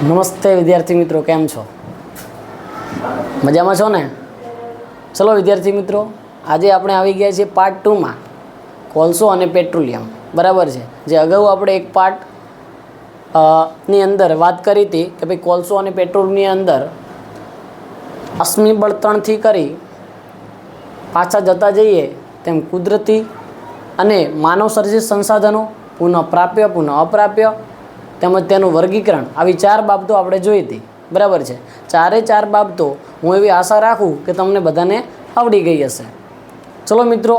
નમસ્તે વિદ્યાર્થી મિત્રો, કેમ છો? મજામાં છો ને? ચલો વિદ્યાર્થી મિત્રો, આજે આપણે આવી ગયા છીએ પાર્ટ 2માં કોલસો અને પેટ્રોલિયમ. બરાબર છે. જે અગાઉ આપણે એક પાર્ટ ની અંદર વાત કરી હતી કે ભાઈ કોલસો અને પેટ્રોલની અંદર અશ્મિ બળતણથી કરી પાછા જતા જઈએ તેમ કુદરતી અને માનવ સર્જિત સંસાધનો, પુનઃ પ્રાપ્ય પુનઃ અપ્રાપ્ય તેમજ તેનું વર્ગીકરણ, આવી 4 બાબતો આપણે જોઈ હતી. બરાબર છે. ચારે 4 બાબતો હું એવી આશા રાખું કે તમને બધાને આવડી ગઈ હશે. ચલો મિત્રો,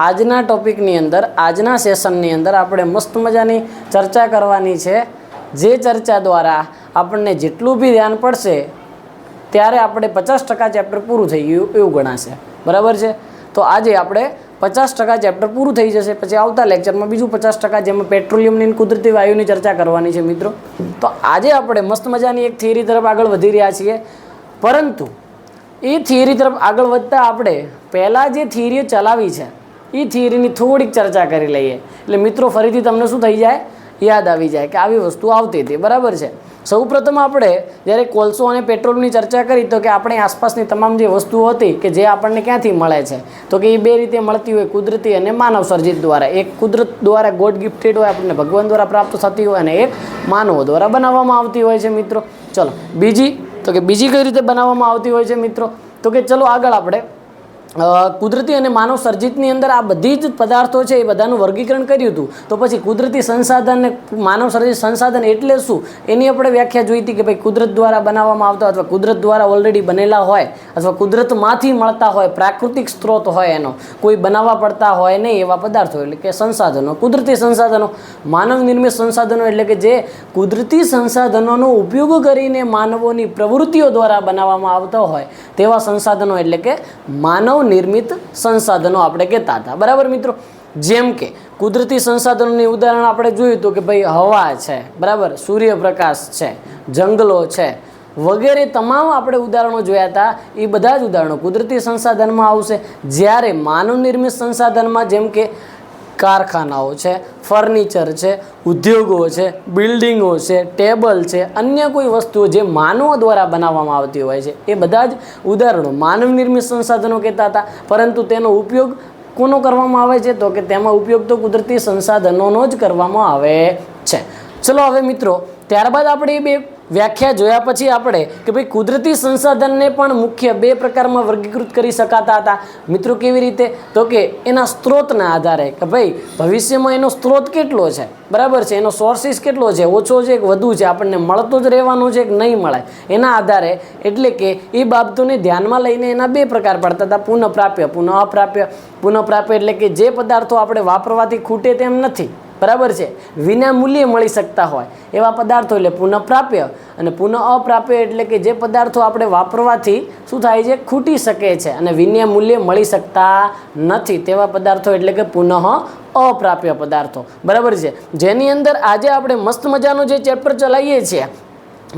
આજના ટોપિકની અંદર, આજના સેશનની અંદર આપણે મસ્ત મજાની ચર્ચા કરવાની છે. જે ચર્ચા દ્વારા આપણને જેટલું બી ધ્યાન પડશે ત્યારે આપણે 50% ચેપ્ટર પૂરું થઈ ગયું એવું ગણાશે. બરાબર છે. તો આજે આપણે 50% ચેપ્ટર પૂરું થઈ જશે. પછી આવતા લેક્ચરમાં બીજું 50%, જેમાં પેટ્રોલિયમની કુદરતી વાયુની ચર્ચા કરવાની છે મિત્રો. તો આજે આપણે મસ્ત મજાની એક થિયરી તરફ આગળ વધી રહ્યા છીએ. પરંતુ એ થિયરી તરફ આગળ વધતા આપણે પહેલાં જે થિયરીઓ ચલાવી છે એ થિયરીની થોડીક ચર્ચા કરી લઈએ. એટલે મિત્રો ફરીથી તમને શું થઈ જાય, યાદ આવી જાય કે આવી વસ્તુ આવતી હતી. બરાબર છે. સૌપ્રથમ આપણે જ્યારે કોલસો અને પેટ્રોલની ચર્ચા કરી તો કે આપણી આસપાસની તમામ જે વસ્તુઓ હતી કે જે આપણને ક્યાંથી મળે છે, તો કે એ 2 રીતે મળતી હોય, કુદરતી અને માનવ સર્જિત દ્વારા. એક કુદરત દ્વારા ગોડ ગિફ્ટેડ હોય, આપણને ભગવાન દ્વારા પ્રાપ્ત થતી હોય, અને એક માનવો દ્વારા બનાવવામાં આવતી હોય છે મિત્રો. ચલો બીજી, તો કે બીજી કઈ રીતે બનાવવામાં આવતી હોય છે મિત્રો, તો કે ચલો આગળ આપણે કુદરતી અને માનવ સર્જિતની અંદર આ બધી જ પદાર્થો છે એ બધાનું વર્ગીકરણ કર્યું હતું. તો પછી કુદરતી સંસાધન અને માનવ સર્જિત સંસાધન એટલે શું એની આપણે વ્યાખ્યા જોઈ હતી કે ભાઈ કુદરત દ્વારા બનાવવામાં આવતા અથવા કુદરત દ્વારા ઓલરેડી બનેલા હોય અથવા કુદરતમાંથી મળતા હોય, પ્રાકૃતિક સ્ત્રોત હોય, એનો કોઈ બનાવવા પડતા હોય નહીં એવા પદાર્થો એટલે કે સંસાધનો. કુદરતી સંસાધનો. માનવ નિર્મિત સંસાધનો એટલે કે જે કુદરતી સંસાધનોનો ઉપયોગ કરીને માનવોની પ્રવૃત્તિઓ દ્વારા બનાવવામાં આવતા હોય તેવા સંસાધનો એટલે કે માનવ નિર્મિત સંસાધનો આપણે કહેતા હતા. બરાબર મિત્રો. જેમ કે કુદરતી સંસાધનોની ઉદાહરણ આપણે જોયું હતું કે ભાઈ હવા છે, બરાબર, સૂર્યપ્રકાશ છે, જંગલો છે વગેરે તમામ આપણે ઉદાહરણો જોયા હતા. એ બધા જ ઉદાહરણો કુદરતી સંસાધનમાં આવશે. જ્યારે માનવ નિર્મિત સંસાધનમાં જેમ કે કારખાનાઓ છે, ફર્નિચર છે, ઉદ્યોગો છે, બિલ્ડિંગો છે, ટેબલ છે, અન્ય કોઈ વસ્તુઓ જે માનવો દ્વારા બનાવવામાં આવતી હોય છે એ બધા જ ઉદાહરણો માનવ નિર્મિત સંસાધનો કહેતા હતા. પરંતુ તેનો ઉપયોગ કોનો કરવામાં આવે છે, તો કે તેમાં ઉપયોગ તો કુદરતી સંસાધનોનો જ કરવામાં આવે છે. ચલો હવે મિત્રો, ત્યારબાદ આપણે એ 2 વ્યાખ્યા જોયા પછી આપણે કે ભાઈ કુદરતી સંસાધનને પણ મુખ્ય 2 પ્રકારમાં વર્ગીકૃત કરી શકાતા હતા મિત્રો. કેવી રીતે, તો કે એના સ્ત્રોતના આધારે કે ભાઈ ભવિષ્યમાં એનો સ્ત્રોત કેટલો છે, બરાબર છે, એનો સોર્સિસ કેટલો છે, ઓછો છે કે વધુ છે, આપણને મળતો જ રહેવાનો છે કે નહીં મળે, એના આધારે એટલે કે એ બાબતોને ધ્યાનમાં લઈને એના 2 પ્રકાર પડતા હતા, પુનઃપ્રાપ્ય પુનઃ અપ્રાપ્ય. પુનઃપ્રાપ્ય એટલે કે જે પદાર્થો આપણે વાપરવાથી ખૂટે તેમ નથી, બરાબર છે, વિના મૂલ્યે મળી શકતા હોય એવા પદાર્થો એટલે પુનઃપ્રાપ્ય. અને પુનઃ અપ્રાપ્ય એટલે કે જે પદાર્થો આપણે વાપરવાથી શું થાય છે, ખૂટી શકે છે અને વિના મૂલ્યે મળી શકતા નથી તેવા પદાર્થો એટલે કે પુનઃ અપ્રાપ્ય પદાર્થો. બરાબર છે. જેની અંદર આજે આપણે મસ્ત મજાનો જે ચેપ્ટર ચલાવીએ છીએ,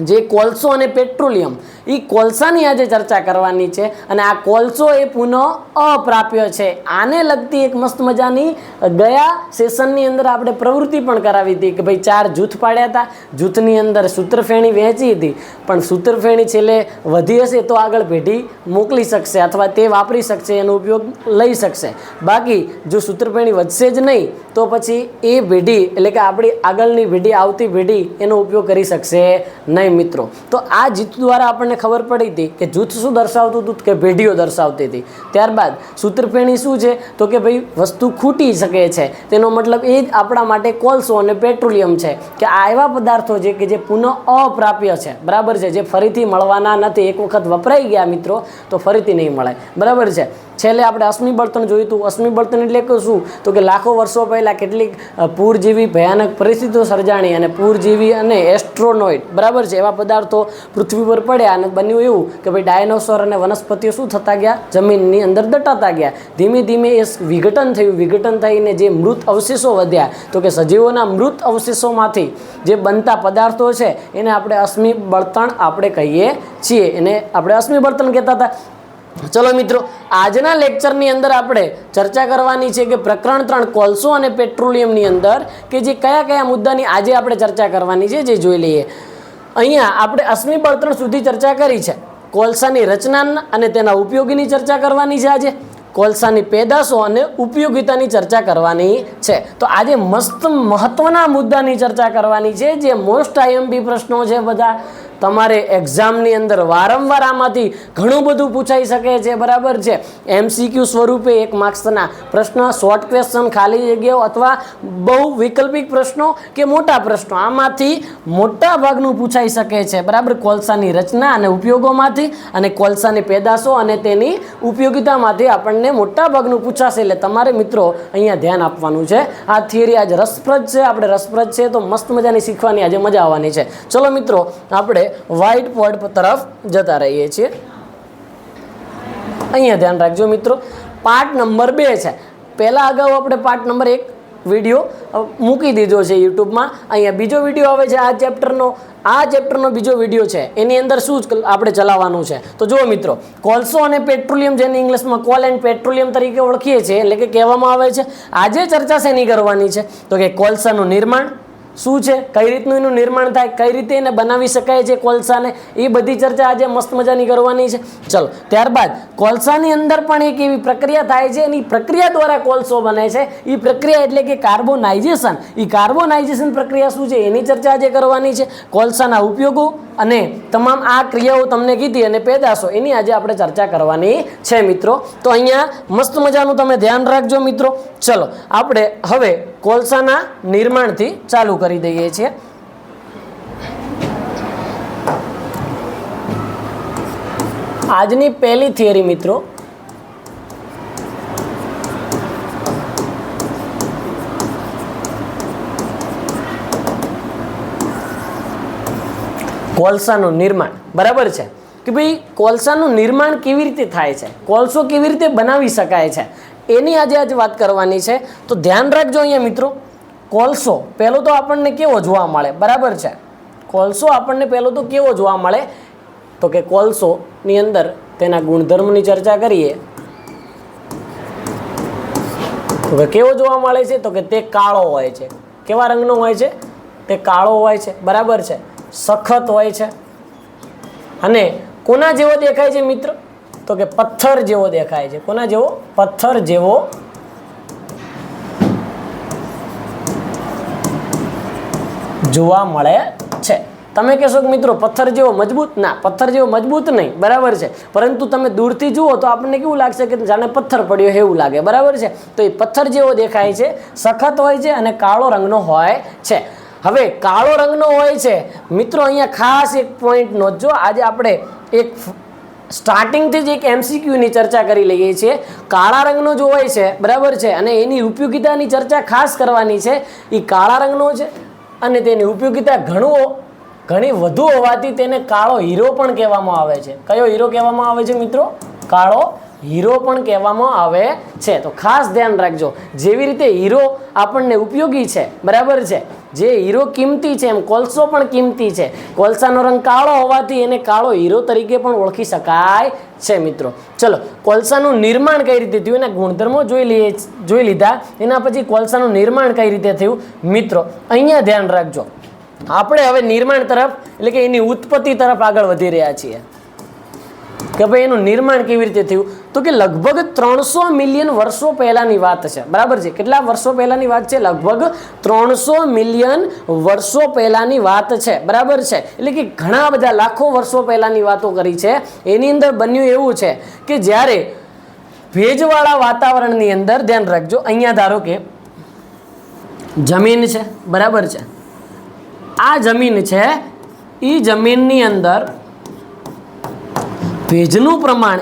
જે કોલસો અને પેટ્રોલિયમ, એ કોલસાની આજે ચર્ચા કરવાની છે. અને આ કોલસો એ પુનઃ અપ્રાપ્ય છે. આને લગતી એક મસ્ત મજાની ગયા સેશનની અંદર આપણે પ્રવૃત્તિ પણ કરાવી હતી કે ભાઈ 4 જૂથ પાડ્યા હતા. જૂથની અંદર સૂત્રફેણી વહેંચી હતી, પણ સૂત્રફેણી છેલ્લે વધી હશે તો આગળ પેઢી મોકલી શકશે અથવા તે વાપરી શકશે, એનો ઉપયોગ લઈ શકશે. બાકી જો સૂત્રફેણી વધશે જ નહીં તો પછી એ પેઢી એટલે કે આપણી આગળની પેઢી, આવતી પેઢી એનો ઉપયોગ કરી શકશે નહીં મિત્રો. તો આ જૂથ દ્વારા આપણને ખબર પડી હતી કે જૂથ શું દર્શાવતું હતું કે પેઢીઓ દર્શાવતી હતી. ત્યારબાદ સૂત્રફેણી શું છે, તો કે ભાઈ વસ્તુ ખૂટી શકે છે, તેનો મતલબ એ જ આપણા માટે કોલસો અને પેટ્રોલિયમ છે કે આ એવા પદાર્થો છે કે જે પુનઃ અપ્રાપ્ય છે, બરાબર છે, જે ફરીથી મળવાના નથી. એક વખત વપરાઈ ગયા મિત્રો તો ફરીથી નહીં મળે, બરાબર છે. છેલ્લે આપણે અશ્મિ બળતણ જોયું હતું. અશ્મિ બળતણ એટલે કે શું, તો કે લાખો વર્ષો પહેલાં કેટલીક પૂર જેવી ભયાનક પરિસ્થિતિઓ સર્જાણી અને પૂર જેવી અને એસ્ટ્રોનોઇડ, બરાબર છે, એવા પદાર્થો પૃથ્વી પર પડ્યા અને બન્યું એવું કે ભાઈ ડાયનોસોર અને વનસ્પતિઓ શું થતા ગયા, જમીનની અંદર દટાતા ગયા. ધીમે ધીમે એ વિઘટન થયું. વિઘટન થઈને જે મૃત અવશેષો વધ્યા, તો કે સજીવોના મૃત અવશેષોમાંથી જે બનતા પદાર્થો છે એને આપણે અશ્મિ બળતણ આપણે કહીએ છીએ. એને આપણે અશ્મિ બળતણ કહેતા હતા. ચલો મિત્રો, આજના લેક્ચરની અંદર આપણે ચર્ચા કરવાની છે કે પ્રકરણ 3 કોલસો અને પેટ્રોલિયમની અંદર કે જે કયા કયા મુદ્દાની આજે આપણે ચર્ચા કરવાની છે જે જોઈ લઈએ. અહીંયા આપણે અશ્મિ બળતણ સુધી ચર્ચા કરી છે. કોલસાની રચના અને તેના ઉપયોગીની ચર્ચા કરવાની છે. આજે કોલસાની પેદાશો અને ઉપયોગિતાની ચર્ચા કરવાની છે. તો આજે મસ્ત મહત્વના મુદ્દાની ચર્ચા કરવાની છે, જે મોસ્ટ આઈએમપી પ્રશ્નો છે. બધા તમારે એક્ઝામની અંદર વારંવાર આમાંથી ઘણું બધું પૂછાઈ શકે છે. બરાબર છે. MCQ સ્વરૂપે 1 માર્ક્સના પ્રશ્ન, શોર્ટ ક્વેશ્ચન, ખાલી જગ્યાઓ અથવા બહુ વૈકલ્પિક પ્રશ્નો કે મોટા પ્રશ્નો, આમાંથી મોટા ભાગનું પૂછાઈ શકે છે. બરાબર. કોલસાની રચના અને ઉપયોગોમાંથી અને કોલસાની પેદાશો અને તેની ઉપયોગિતામાંથી આપણને મોટા ભાગનું પૂછાશે. એટલે તમારે મિત્રો અહીંયા ધ્યાન આપવાનું છે. આ થિયરી આજે રસપ્રદ છે. આપણે રસપ્રદ છે તો મસ્ત મજાની શીખવાની આજે મજા આવવાની છે. ચલો મિત્રો, આપણે વ્હાઇટ બોર્ડ તરફ જતા રહીએ છીએ. અહીંયા ધ્યાન રાખજો મિત્રો, પાર્ટ નંબર 2 છે. પહેલા અગાઉ આપણે પાર્ટ નંબર 1 વિડીયો મૂકી દીધો છે યુટ્યુબમાં. અહીંયા બીજો વિડીયો આવે છે આ ચેપ્ટરનો બીજો વિડીયો છે. એની અંદર શું આપણે ચલાવવાનું છે તો જુઓ મિત્રો, કોલસો અને પેટ્રોલિયમ, જેને ઇંગ્લિશમાં કોલ એન્ડ પેટ્રોલિયમ તરીકે ઓળખીએ છીએ, એટલે કે કહેવામાં આવે છે. આજે ચર્ચા શેની કરવાની છે તો કે કોલસાનું નિર્માણ શું છે, કઈ રીતનું એનું નિર્માણ થાય, કઈ રીતે એને બનાવી શકાય છે કોલસાને, એ બધી ચર્ચા આજે મસ્ત મજાની કરવાની છે. ચલો, ત્યારબાદ કોલસાની અંદર પણ એક એવી પ્રક્રિયા થાય છે, એની પ્રક્રિયા દ્વારા કોલસો બને છે. એ પ્રક્રિયા એટલે કે કાર્બોનાઇઝેશન. એ કાર્બોનાઇઝેશન પ્રક્રિયા શું છે એની ચર્ચા આજે કરવાની છે. કોલસાના ઉપયોગો અને તમામ આ ક્રિયાઓ તમને કીધી અને પેદાશો, એની આજે આપણે ચર્ચા કરવાની છે મિત્રો. તો અહીંયા મસ્ત મજાનું તમે ધ્યાન રાખજો મિત્રો. ચલો, આપણે હવે કોલસાના નિર્માણથી ચાલુ કરી દઈએ છીએ. આજની પહેલી થિયરી મિત્રો, કોલસાનું નિર્માણ. બરાબર છે કે ભાઈ કોલસાનું નિર્માણ કેવી રીતે થાય છે, કોલસો કેવી રીતે બનાવી શકાય છે, એની આજે વાત કરવાની છે. તો ધ્યાન રાખજો અહીંયા મિત્રો, કોલસો પહેલો તો આપણને કેવો જોવા મળે. બરાબર છે, કોલસો આપણને પહેલો તો કેવો જોવા મળે તો કે કોલસોની અંદર તેના ગુણધર્મની ચર્ચા કરીએ તો કે કેવો જોવા મળે છે તો કે તે કાળો હોય છે. કેવા રંગનો હોય છે? તે કાળો હોય છે. બરાબર છે. સખત હોય છે અને કોના જેવો દેખાય છે મિત્રો તો કે પથ્થર જેવો દેખાય છે. કોના જેવો? પથ્થર જેવો જોવા મળે છે. તમે કહેશો કે મિત્રો પથ્થર જેવો મજબૂત? ના, પથ્થર જેવો મજબૂત નહીં. બરાબર છે, પરંતુ તમે દૂરથી જુઓ તો આપણને કેવું લાગશે કે જાણે પથ્થર પડ્યો એવું લાગે. બરાબર છે. તો એ પથ્થર જેવો દેખાય છે, સખત હોય છે અને કાળો રંગનો હોય છે. હવે કાળો રંગનો હોય છે મિત્રો, અહીંયા ખાસ એક પોઈન્ટ નોંધજો. આજે આપણે એક સ્ટાર્ટિંગથી જ એક MCQની ચર્ચા કરી લઈએ છીએ. કાળા રંગનો જો હોય છે, બરાબર છે, અને એની ઉપયોગિતાની ચર્ચા ખાસ કરવાની છે. એ કાળા રંગનો છે અને તેની ઉપયોગિતા ઘણી વધુ હોવાથી તેને કાળો હીરો પણ કહેવામાં આવે છે. કયો હીરો કહેવામાં આવે છે મિત્રો? કાળો હીરો પણ કહેવામાં આવે છે. તો ખાસ ધ્યાન રાખજો, જેવી રીતે હીરો આપણને ઉપયોગી છે, બરાબર છે, જે હીરો કિંમતી છે, એમ કોલસો પણ કિંમતી છે. કોલસાનો રંગ કાળો હોવાથી એને કાળો હીરો તરીકે પણ ઓળખી શકાય છે મિત્રો. ચલો, કોલસાનું નિર્માણ કઈ રીતે થયું એના ગુણધર્મો જોઈ લીધા. એના પછી કોલસાનું નિર્માણ કઈ રીતે થયું મિત્રો, અહીંયા ધ્યાન રાખજો. આપણે હવે નિર્માણ તરફ એટલે કે એની ઉત્પત્તિ તરફ આગળ વધી રહ્યા છીએ કે ભાઈ એનું નિર્માણ કેવી રીતે થયું તો કે લગભગ 300 મિલિયન વર્ષો પહેલાની વાત છે. બરાબર છે. કેટલા વર્ષો પહેલાની વાત છે? લગભગ 300 મિલિયન વર્ષો પહેલાની વાત છે. બરાબર છે. એટલે કે ઘણા બધા લાખો વર્ષો પહેલાની વાતો કરી છે. એની અંદર બન્યું એવું છે કે જ્યારે ભેજવાળા વાતાવરણની અંદર, ધ્યાન રાખજો, અહીંયા ધારો કે જમીન છે, બરાબર છે, આ જમીન છે, એ જમીનની અંદર ભેજનું પ્રમાણ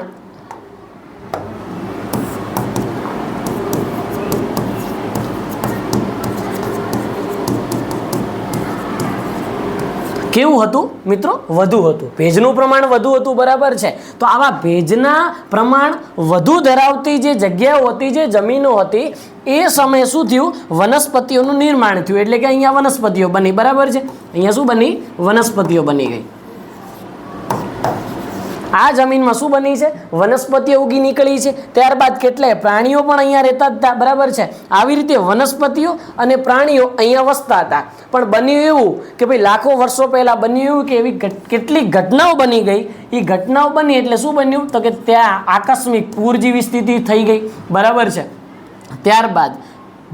કેવું હતું મિત્રો? વધુ હતું. ભેજનું પ્રમાણ વધુ હતું. બરાબર છે. તો આવા ભેજના પ્રમાણ વધુ ધરાવતી જે જગ્યાઓ હતી, જે જમીનો હતી, એ સમયે શું થયું? વનસ્પતિઓનું નિર્માણ થયું. એટલે કે અહીંયા વનસ્પતિઓ બની. બરાબર છે. અહીંયા શું બની? વનસ્પતિઓ બની ગઈ. આ જમીનમાં શું બની છે? વનસ્પતિઓ ઉગી નીકળી છે. ત્યારબાદ કેટલાય પ્રાણીઓ પણ અહીંયા રહેતા હતા, બરાબર છે. આવી રીતે વનસ્પતિઓ અને પ્રાણીઓ અહીંયા વસતા હતા. પણ બન્યું એવું કે ભાઈ લાખો વર્ષો પહેલા બન્યું એવું કે એવી કેટલીક ઘટનાઓ બની ગઈ. એ ઘટનાઓ બની એટલે શું બન્યું તો કે ત્યાં આકસ્મિક પૂર જેવી સ્થિતિ થઈ ગઈ, બરાબર છે. ત્યારબાદ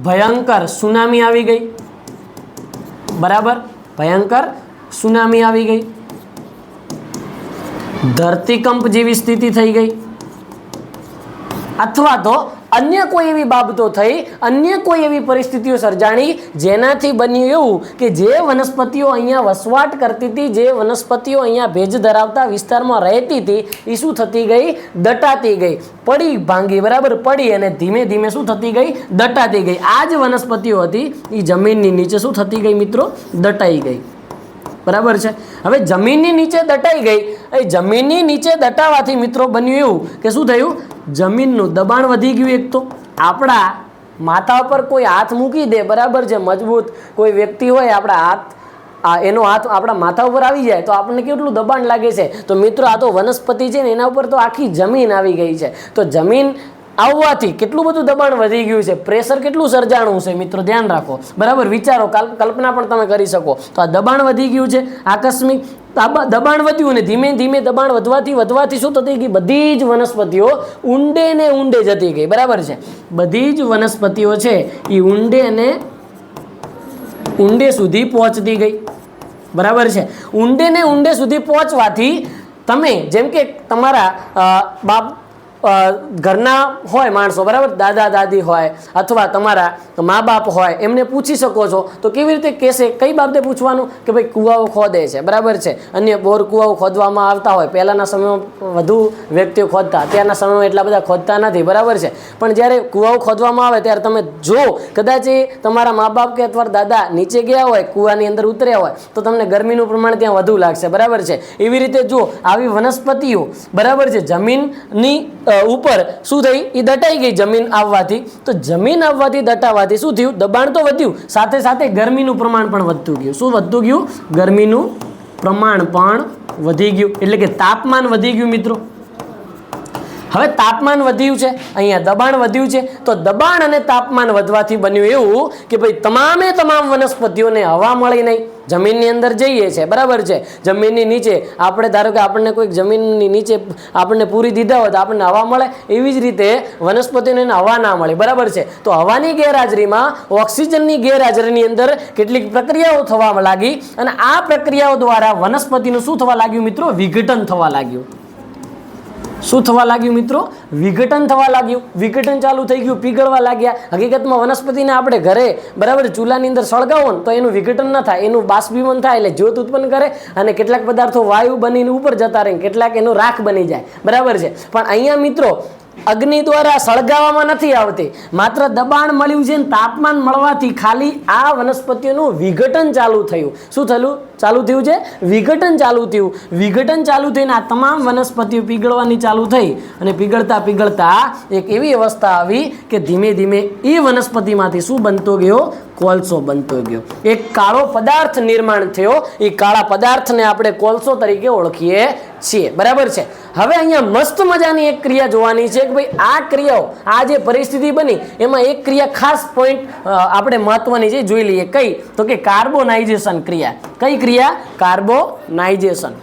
ભયંકર સુનામી આવી ગઈ, બરાબર. ભયંકર સુનામી આવી ગઈ. ધરતીકંપ જેવી સ્થિતિ થઈ ગઈ, અથવા તો અન્ય કોઈ એવી બાબતો થઈ, અન્ય કોઈ એવી પરિસ્થિતિઓ સર્જાણી જેનાથી બન્યું એવું કે જે વનસ્પતિઓ અહીંયા વસવાટ કરતી હતી, જે વનસ્પતિઓ અહીંયા ભેજ ધરાવતા વિસ્તારમાં રહેતી હતી, એ શું થતી ગઈ? દટાતી ગઈ, પડી ભાંગી, બરાબર. પડી અને ધીમે ધીમે શું થતી ગઈ? દટાતી ગઈ. આ જ વનસ્પતિઓ હતી એ જમીનની નીચે શું થતી ગઈ મિત્રો? દટાઈ ગઈ, બરાબર છે. હવે જમીનની નીચે દટાઈ ગઈ. એ જમીનની નીચે દટાવાથી મિત્રો બન્યું એવું કે શું થયું? જમીનનું દબાણ વધી ગયું. એક તો આપણા માથા પર કોઈ હાથ મૂકી દે, બરાબર છે, મજબૂત કોઈ વ્યક્તિ હોય, આપણા એનો હાથ આપણા માથા ઉપર આવી જાય તો આપણને કેટલું દબાણ લાગે છે. તો મિત્રો આ તો વનસ્પતિ છે ને એના ઉપર તો આખી જમીન આવી ગઈ છે. તો જમીન આવવાથી કેટલું બધું દબાણ વધી ગયું છે, પ્રેશર કેટલું સર્જાણું છે મિત્રો, ધ્યાન રાખો, બરાબર. વિચારો, કલ્પના પણ તમે કરી શકો. તો આ દબાણ વધી ગયું છે, આકસ્મિક દબાણ વધ્યું ને ધીમે ધીમે દબાણ વધવાથી શું થતી ગઈ? બધી જ વનસ્પતિઓ ઊંડે ને ઊંડે જતી ગઈ, બરાબર છે. બધી જ વનસ્પતિઓ છે એ ઊંડે ને ઊંડે સુધી પહોંચતી ગઈ, બરાબર છે. ઊંડે ને ઊંડે સુધી પહોંચવાથી તમે જેમ કે તમારા ઘરના હોય માણસો, બરાબર, દાદા દાદી હોય અથવા તમારા મા બાપ હોય, એમને પૂછી શકો છો. તો કેવી રીતે કહેશે? કઈ બાબતે પૂછવાનું કે ભાઈ કૂવાઓ ખોદે છે, બરાબર છે. અન્ય બોર કૂવાઓ ખોદવામાં આવતા હોય. પહેલાંના સમયમાં વધુ વ્યક્તિઓ ખોદતા, અત્યારના સમયમાં એટલા બધા ખોદતા નથી, બરાબર છે. પણ જ્યારે કૂવાઓ ખોદવામાં આવે ત્યારે તમે જો કદાચ એ તમારા મા બાપ કે અથવા દાદા નીચે ગયા હોય, કૂવાની અંદર ઉતર્યા હોય, તો તમને ગરમીનું પ્રમાણ ત્યાં વધુ લાગશે, બરાબર છે. એવી રીતે જો આવી વનસ્પતિઓ, બરાબર છે, જમીનની ઉપર શું થઈ? એ દટાઈ ગઈ જમીન આવવાથી. તો જમીન આવવાથી દટાવાથી શું થયું? દબાણ તો વધ્યું, સાથે સાથે ગરમીનું પ્રમાણ પણ વધતું ગયું. શું વધતું ગયું? ગરમીનું પ્રમાણ પણ વધી ગયું, એટલે કે તાપમાન વધી ગયું મિત્રો. હવે તાપમાન વધ્યું છે, અહીંયા દબાણ વધ્યું છે. તો દબાણ અને તાપમાન વધવાથી બન્યું એવું કે ભાઈ તમામ વનસ્પતિઓને હવા મળી નહીં. જમીનની અંદર જઈએ છે, બરાબર છે. જમીનની નીચે આપણે ધારો કે આપણને કોઈક જમીનની નીચે આપણને પૂરી દીધા હોય તો આપણને હવા મળે. એવી જ રીતે વનસ્પતિને હવા ના મળે, બરાબર છે. તો હવાની ગેરહાજરીમાં ઓક્સિજનની ગેરહાજરીની અંદર કેટલીક પ્રક્રિયાઓ થવા લાગી અને આ પ્રક્રિયાઓ દ્વારા વનસ્પતિનું શું થવા લાગ્યું મિત્રો? વિઘટન થવા લાગ્યું. શું થવા લાગ્યું મિત્રો? વિઘટન થવા લાગ્યું. વિઘટન ચાલુ થઈ ગયું, પીગળવા લાગ્યા. હકીકતમાં વનસ્પતિને આપણે ઘરે, બરાબર, ચૂલાની અંદર સળગાવો ને તો એનું વિઘટન ન થાય, એનું બાષ્પીભવન થાય એટલે જ્યોત ઉત્પન્ન કરે અને કેટલાક પદાર્થો વાયુ બનીને ઉપર જતા રહે, કેટલાક એનો રાખ બની જાય, બરાબર છે. પણ અહીંયા મિત્રો અગ્નિ દ્વારા સળગાવવામાં નથી આવતી, માત્ર દબાણ મળ્યું છે, તાપમાન મળવાથી ખાલી આ વનસ્પતિઓનું વિઘટન ચાલુ થયું. શું થયું? ચાલુ થયું છે વિઘટન ચાલુ થયું. વિઘટન ચાલુ થઈને આ તમામ વનસ્પતિઓ પીગળવાની ચાલુ થઈ અને પીગળતા એક એવી અવસ્થા આવી કે ધીમે ધીમે એ વનસ્પતિમાંથી શું બનતો ગયો? કોલસો બનતો ગયો. એક કાળો પદાર્થ નિર્માણ થયો. એ કાળા પદાર્થને આપણે કોલસો તરીકે ઓળખીએ છીએ, બરાબર છે. હવે અહીંયા મસ્ત મજાની એક ક્રિયા જોવાની છે કે ભાઈ આ ક્રિયાઓ, આ જે પરિસ્થિતિ બની એમાં એક ક્રિયા ખાસ પોઈન્ટ આપણે મહત્વની છે, જોઈ લઈએ. કઈ? તો કે કાર્બોનાઇઝેશન ક્રિયા. કઈ ક્રિયા? કાર્બોનાઇઝેશન.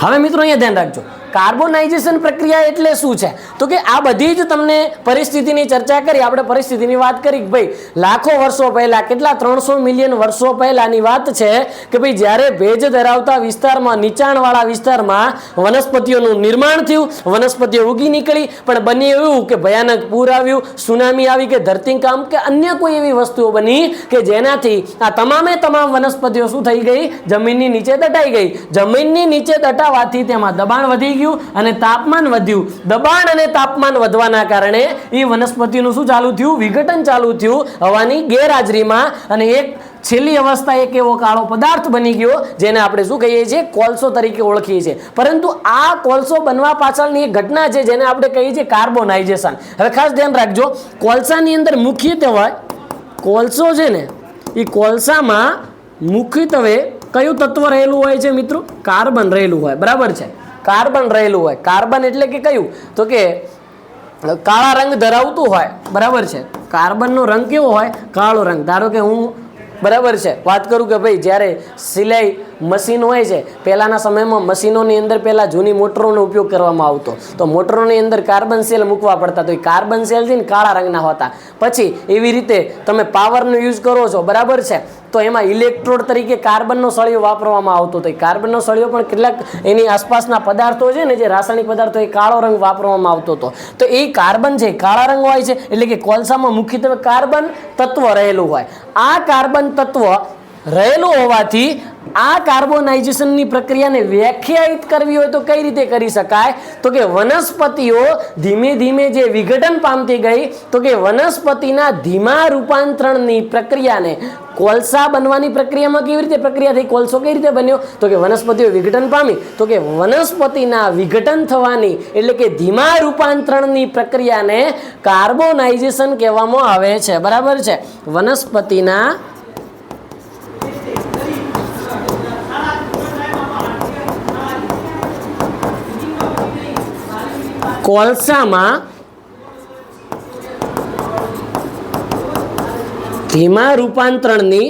હવે મિત્રો અહીંયા ધ્યાન રાખજો, કાર્બોનાઇઝેશન પ્રક્રિયા એટલે શું છે? તો કે આ બધી જ તમને પરિસ્થિતિની ચર્ચા કરી, આપણે પરિસ્થિતિની વાત કરી ભાઈ લાખો વર્ષો પહેલા, કેટલા 300 મિલિયન વર્ષો પહેલાની વાત છે કે ભાઈ જ્યારે ભેજ ધરાવતા વિસ્તારમાં, નીચાણવાળા વિસ્તારમાં વનસ્પતિઓનું નિર્માણ થયું, વનસ્પતિઓ ઉગી નીકળી. પણ બન્યું એવું કે ભયાનક પૂર આવ્યું, સુનામી આવી કે ધરતીકંપ કે અન્ય કોઈ એવી વસ્તુઓ બની કે જેનાથી આ તમામ વનસ્પતિઓ શું થઈ ગઈ? જમીનની નીચે દટાઈ ગઈ. જમીનની નીચે દટાવાથી તેમાં દબાણ વધી ગયું અને તાપમાન વધ્યું. દબાણ અને તાપમાન વધવાના કારણે એ વનસ્પતિનું શું ચાલુ થયું? વિઘટન ચાલુ થયું હવાની ગેરહાજરીમાં. અને એક છેલ્લી અવસ્થા એક એવો કાળો પદાર્થ બની ગયો જેને આપણે શું કહીએ છીએ? કોલસો તરીકે ઓળખીએ છીએ. પરંતુ આ કોલસો બનવા પાછળની એક ઘટના છે જેને આપણે કહીએ છીએ કાર્બોનાઇઝેશન. હવે ખાસ ધ્યાન રાખજો, કોલસાની અંદર મુખ્યત્વે કોલસો છે ને, એ કોલસામાં મુખ્યત્વે કયું તત્વ રહેલું હોય છે મિત્રો? કાર્બન રહેલું હોય, બરાબર છે, કાર્બન રહેલું હોય. કાર્બન એટલે કે કયું? તો કે કાળા રંગ ધરાવતું હોય, બરાબર છે. કાર્બનનો રંગ કેવો હોય? કાળો રંગ. ધારો કે હું, બરાબર છે, વાત કરું કે ભાઈ જ્યારે સિલાઈ મશીન હોય છે, પહેલાંના સમયમાં મશીનોની અંદર પહેલાં જૂની મોટરોનો ઉપયોગ કરવામાં આવતો, તો મોટરોની અંદર કાર્બન સેલ મૂકવા પડતા, તો એ કાર્બન સેલ છે ને કાળા રંગના હોતા. પછી એવી રીતે તમે પાવરનો યુઝ કરો છો, બરાબર છે, તો એમાં ઇલેક્ટ્રોડ તરીકે કાર્બનનો સળિયો વાપરવામાં આવતો. તો એ કાર્બનનો સળિયો પણ કેટલાક એની આસપાસના પદાર્થો છે ને, જે રાસાયણિક પદાર્થો, એ કાળો રંગ વાપરવામાં આવતો હતો. તો એ કાર્બન છે કાળા રંગ હોય છે, એટલે કે કોલસામાં મુખ્યત્વે કાર્બન તત્વ રહેલું હોય. આ કાર્બન તત્વ રહેલું હોવાથી આ કાર્બોનાઇઝેશનની પ્રક્રિયાને વ્યાખ્યાયિત કરવી હોય તો કઈ રીતે કરી શકાય? તો કે વનસ્પતિઓ ધીમે ધીમે જે વિઘટન પામતી ગઈ, તો કે વનસ્પતિના ધીમા રૂપાંતરણની પ્રક્રિયાને કોલસા બનવાની પ્રક્રિયામાં કેવી રીતે પ્રક્રિયા થઈ, કોલસો કઈ રીતે બન્યો? તો કે વનસ્પતિઓ વિઘટન પામી, તો કે વનસ્પતિના વિઘટન થવાની એટલે કે ધીમા રૂપાંતરણની પ્રક્રિયાને કાર્બોનાઇઝેશન કહેવામાં આવે છે, બરાબર છે. વનસ્પતિના કોલસામાં ધીમા રૂપાંતરણની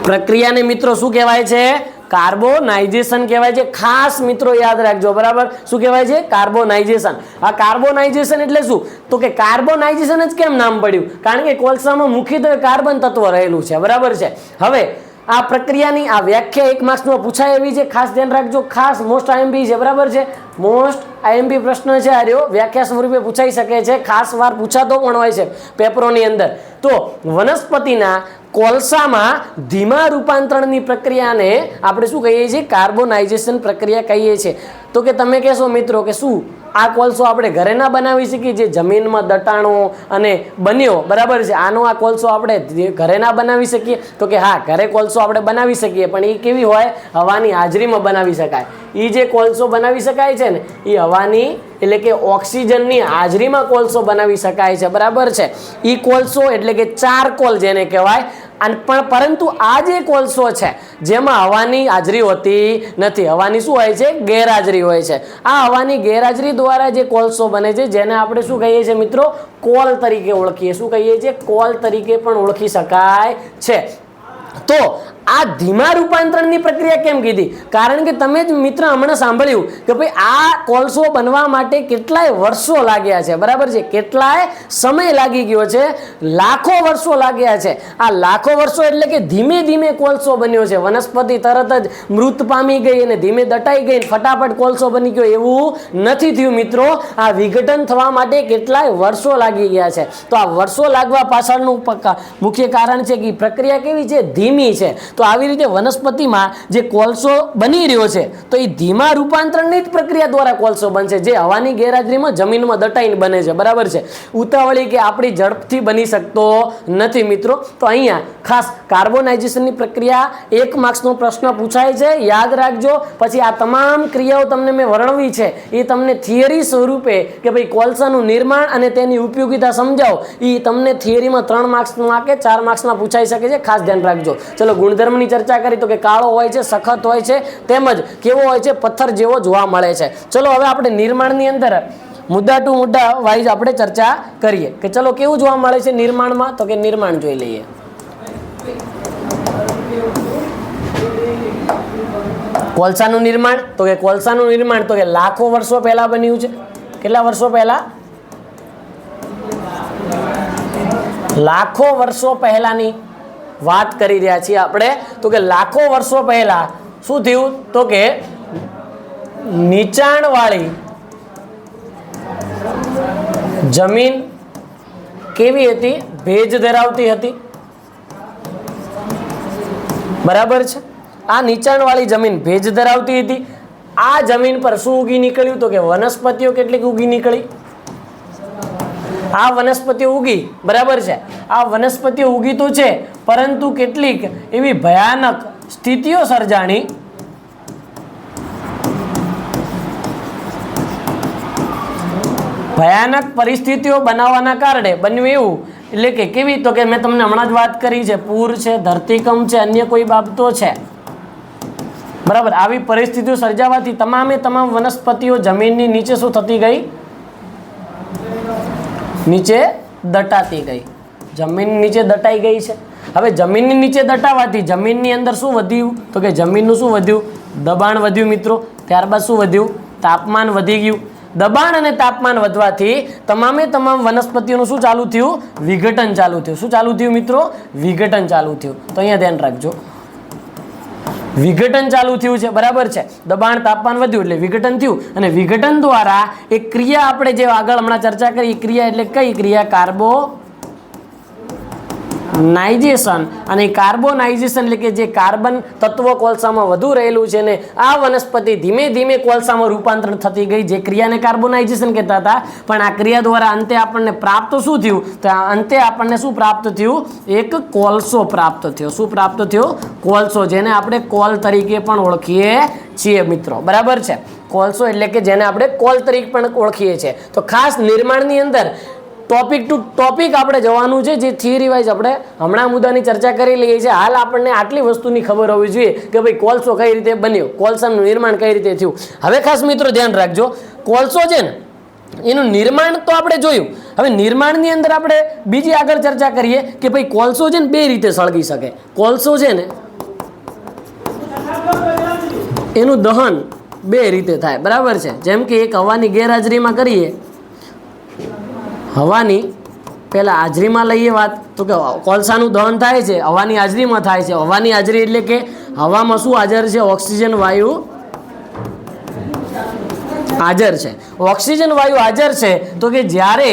પ્રક્રિયાને મિત્રો શું કહેવાય છે? કાર્બોનાઇઝેશન કહેવાય છે. ખાસ મિત્રો યાદ રાખજો, બરાબર. શું કહેવાય છે? કાર્બોનાઇઝેશન. આ કાર્બોનાઇઝેશન એટલે શું? તો કે કાર્બોનાઇઝેશન જ કેમ નામ પડ્યું? કારણ કે કોલસામાં મુખ્યત્વે કાર્બન તત્વ રહેલું છે, બરાબર છે. હવે આ પ્રક્રિયાની આ વ્યાખ્યા 1 માર્ક્સમાં પૂછાય એવી છે, ખાસ ધ્યાન રાખજો. ખાસ મોસ્ટ આઈએમપી છે, બરાબર છે. મોસ્ટ આઈએમપી પ્રશ્ન છે આ રહ્યો, વ્યાખ્યા સ્વરૂપે પૂછાઈ શકે છે, ખાસ વાર પૂછાતો પણ હોય છે પેપરોની અંદર. તો વનસ્પતિના કોલસામાં ધીમા રૂપાંતરણની પ્રક્રિયાને આપણે શું કહીએ છીએ? કાર્બોનાઇઝેશન પ્રક્રિયા કહીએ છીએ. તો કે તમે કહેશો મિત્રો કે શું આ કોલસો આપણે ઘરે ના બનાવી શકીએ, જે જમીનમાં દટાણો અને બન્યો, બરાબર છે, આનો આ કોલસો આપણે ઘરે ના બનાવી શકીએ? તો કે હા, ઘરે કોલસો આપણે બનાવી શકીએ, પણ એ કેવી હોય? હવાની હાજરીમાં બનાવી શકાય. એ જે કોલસો બનાવી શકાય છે ને, એ હવાની એટલે કે ઓક્સિજનની હાજરીમાં કોલસો બનાવી શકાય છે, બરાબર છે. એ કોલસો એટલે કે ચારકોલ જેને કહેવાય. અને પણ પરંતુ આ જે કોલસો છે જેમાં હવાની હાજરી હોતી નથી, હવાની શું હોય છે? ગેરહાજરી હોય છે. આ હવાની ગેરહાજરી દ્વારા જે કોલસો બને છે, જેને આપણે શું કહીએ છીએ મિત્રો? કોલ તરીકે ઓળખીએ. શું કહીએ છીએ? કોલ તરીકે પણ ઓળખી શકાય છે. તો આ ધીમા રૂપાંતરણની પ્રક્રિયા કેમ કીધી? કારણ કે તમે જ મિત્ર હમણાં સાંભળ્યું કે ભાઈ આ કોલસો બનવા માટે કેટલાય વર્ષો લાગ્યા છે, બરાબર છે, કેટલાય સમય લાગી ગયો છે, લાખો વર્ષો લાગ્યા છે. આ લાખો વર્ષો એટલે કે ધીમે ધીમે કોલસો બન્યો છે. વનસ્પતિ તરત જ મૃત પામી ગઈ અને ધીમે દટાઈ ગઈ ફટાફટ કોલસો બની ગયો એવું નથી થયું મિત્રો. આ વિઘટન થવા માટે કેટલાય વર્ષો લાગી ગયા છે. તો આ વર્ષો લાગવા પાછળનું મુખ્ય કારણ છે કે પ્રક્રિયા કેવી છે? ધીમી છે. તો આવી રીતે વનસ્પતિમાં જે કોલસો બની રહ્યો છે, તો એ ધીમા રૂપાંતરણની જ પ્રક્રિયા દ્વારા કોલસો બનશે, જે હવાની ગેરહાજરીમાં જમીનમાં દટાઈને બને છે, બરાબર છે. ઉતાવળી કે આપણી ઝડપથી બની શકતો નથી મિત્રો. તો અહીંયા ખાસ કાર્બોનાઇઝેશનની પ્રક્રિયા 1 માર્ક્સનો પ્રશ્ન પૂછાય છે, યાદ રાખજો. પછી આ તમામ ક્રિયાઓ તમને મેં વર્ણવી છે, એ તમને થિયરી સ્વરૂપે કે ભાઈ કોલસાનું નિર્માણ અને તેની ઉપયોગિતા સમજાવો, એ તમને થિયરીમાં 3 માર્ક્સમાં કે 4 માર્ક્સમાં પૂછાઈ શકે છે, ખાસ ધ્યાન રાખજો. ચલો ગુણધર્મની ચર્ચા કરી તો કે કાળો હોય છે, સખત હોય છે, તેમજ કેવો હોય છે? પથ્થર જેવો જોવા મળે છે. ચલો હવે આપણે નિર્માણની અંદર મુદ્દા ટુ મુદ્દા વાઇઝ આપણે ચર્ચા કરીએ કે ચલો કેવું જોવા મળે છે નિર્માણમાં? તો કે નિર્માણ જોઈ લઈએ. કોલસાનું નિર્માણ, તો કે કોલસાનું નિર્માણ તો કે લાખો વર્ષો પહેલા બન્યું છે. કેટલા વર્ષો પહેલા? લાખો વર્ષો પહેલાની વાત કરી રહ્યા છીએ આપણે. તો કે લાખો વર્ષો પહેલા શું થયું? તો કે નીચાણવાળી જમીન કેવી હતી? ભેજ ધરાવતી હતી, બરાબર છે. આ નીચાણવાળી જમીન ભેજ ધરાવતી હતી. આ જમીન પર શું ઉગી નીકળ્યું? તો કે વનસ્પતિઓ કેટલીક ઉગી નીકળી. આ વનસ્પતિઓ ઉગી, બરાબર છે. આ વનસ્પતિઓ ઉગી તો છે, પરંતુ કેટલીક એવી ભયાનક સ્થિતિઓ સર્જાણી ભયાનક પરિસ્થિતિઓ બનાવવાના કારણે બન્યું એવું એટલે કે કેવી, તો કે મેં તમને હમણાં જ વાત કરી છે, પૂર છે, ધરતીકંપ છે, અન્ય કોઈ બાબતો છે, બરાબર, આવી પરિસ્થિતિઓ સર્જાવાથી તમામે તમામ વનસ્પતિઓ જમીનની નીચે શું થતી ગઈ, નીચે દટાતી ગઈ, જમીન નીચે દટાઈ ગઈ છે. હવે જમીનની નીચે દટાવાથી જમીનની અંદર શું વધ્યું, તો કે જમીનનું શું વધ્યું, દબાણ વધ્યું મિત્રો. ત્યારબાદ શું વધ્યું, તાપમાન વધી ગયું. દબાણ અને તાપમાન વધવાથી તમામે તમામ વનસ્પતિઓનું શું ચાલુ થયું, વિઘટન ચાલુ થયું. શું ચાલુ થયું મિત્રો, વિઘટન ચાલુ થયું. તો અહીંયા ધ્યાન રાખજો, વિઘટન ચાલુ થયું છે, બરાબર છે. દબાણ તાપમાન વધ્યું એટલે વિઘટન થયું, અને વિઘટન દ્વારા એક ક્રિયા આપણે જે આગળ હમણાં ચર્ચા કરી, ક્રિયા એટલે કઈ ક્રિયા, કાર્બોનાઇઝેશન. અને કાર્બોનાઇઝેશન એટલે કે જે કાર્બન તત્વ કોલસામાં વધુ રહેલું છે ને આ વનસ્પતિ ધીમે ધીમે કોલસામાં રૂપાંતરણ થતી ગઈ, જે ક્રિયાને કાર્બોનાઇઝેશન કહેતા હતા. પણ આ ક્રિયા દ્વારા અંતે આપણને પ્રાપ્ત શું થયું, તો અંતે આપણને શું પ્રાપ્ત થયું, એક કોલસો પ્રાપ્ત થયો. શું પ્રાપ્ત થયો, કોલસો, જેને આપણે કોલ તરીકે પણ ઓળખીએ છીએ મિત્રો, બરાબર છે. કોલસો એટલે કે જેને આપણે કોલ તરીકે પણ ઓળખીએ છીએ. તો ખાસ નિર્માણની અંદર ટોપિક ટુ ટોપિક આપણે જવાનું છે, જે થિયરી વાઇઝ આપણે હમણાં મુદ્દાની ચર્ચા કરી લઈએ છીએ. હાલ આપણને આટલી વસ્તુની ખબર હોવી જોઈએ કે ભાઈ કોલસો કઈ રીતે બન્યો, કોલસાનું નિર્માણ કઈ રીતે થયું. હવે ખાસ મિત્રો ધ્યાન રાખજો, કોલસો છે ને એનું નિર્માણ તો આપણે જોયું. હવે નિર્માણની અંદર આપણે બીજી આગળ ચર્ચા કરીએ કે ભાઈ કોલસો છે ને બે રીતે સળગી શકે. કોલસો છે ને એનું દહન બે રીતે થાય, બરાબર છે. જેમ કે એક હવાની ગેરહાજરીમાં કરીએ, હવાની પહેલાં હાજરીમાં લઈએ વાત, તો કે કોલસાનું દહન થાય છે હવાની હાજરીમાં થાય છે. હવાની હાજરી એટલે કે હવામાં શું હાજર છે, ઓક્સિજન વાયુ હાજર છે. ઓક્સિજન વાયુ હાજર છે. તો કે જ્યારે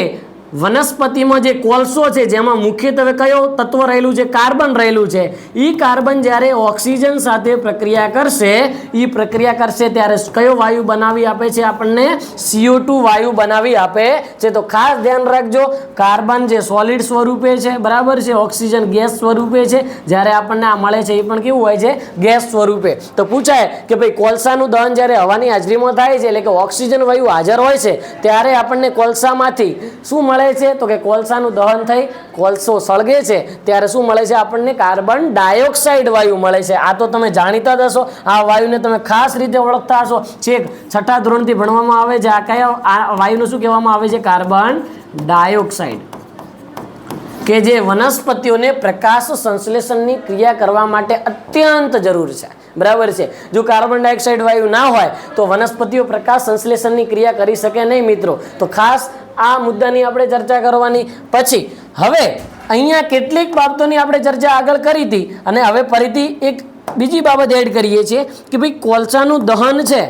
વનસ્પતિમાં જે કોલસો છે જેમાં મુખ્યત્વે કયો તત્વ રહેલું છે, કાર્બન રહેલું છે, એ કાર્બન જ્યારે ઓક્સિજન સાથે પ્રક્રિયા કરશે, એ પ્રક્રિયા કરશે ત્યારે કયો વાયુ બનાવી આપે છે આપણને, CO2 વાયુ બનાવી આપે છે. તો ખાસ ધ્યાન રાખજો, કાર્બન જે સોલિડ સ્વરૂપે છે, બરાબર છે, ઓક્સિજન ગેસ સ્વરૂપે છે. જ્યારે આપણને આ મળે છે એ પણ કેવું હોય છે, ગેસ સ્વરૂપે. તો પૂછાય કે ભાઈ કોલસાનું દહન જ્યારે હવાની હાજરીમાં થાય છે, એટલે કે ઓક્સિજન વાયુ હાજર હોય છે, ત્યારે આપણને કોલસામાંથી શું મળે છે, તો કે કોલસાનું દહન થઈ કોલસો સળગે છે ત્યારે શું મળે છે આપણને, કાર્બન ડાયોક્સાઇડ વાયુ મળે છે. આ તો તમે જાણીતા જ હશો, આ વાયુને તમે ખાસ રીતે ઓળખતા હશો, છેક 6ઠા ધોરણથી ભણવામાં આવે છે. આ કયા આ વાયુને શું કહેવામાં આવે છે, કાર્બન ડાયોક્સાઇડ, કે જે વનસ્પતિઓને પ્રકાશ સંશ્લેષણની ક્રિયા કરવા માટે અત્યંત જરૂર છે, બરાબર છે. જો કાર્બન ડાયોક્સાઇડ વાયુ ના હોય તો વનસ્પતિઓ પ્રકાશ સંશ્લેષણની ક્રિયા કરી શકે નહીં મિત્રો. તો ખાસ આ મુદ્દાની આપણે ચર્ચા કરવાની. પછી હવે અહીંયા કેટલીક બાબતોની આપણે ચર્ચા આગળ કરી હતી, અને હવે ફરીથી એક બીજી બાબત એડ કરીએ છીએ કે ભાઈ કોલસાનું દહન છે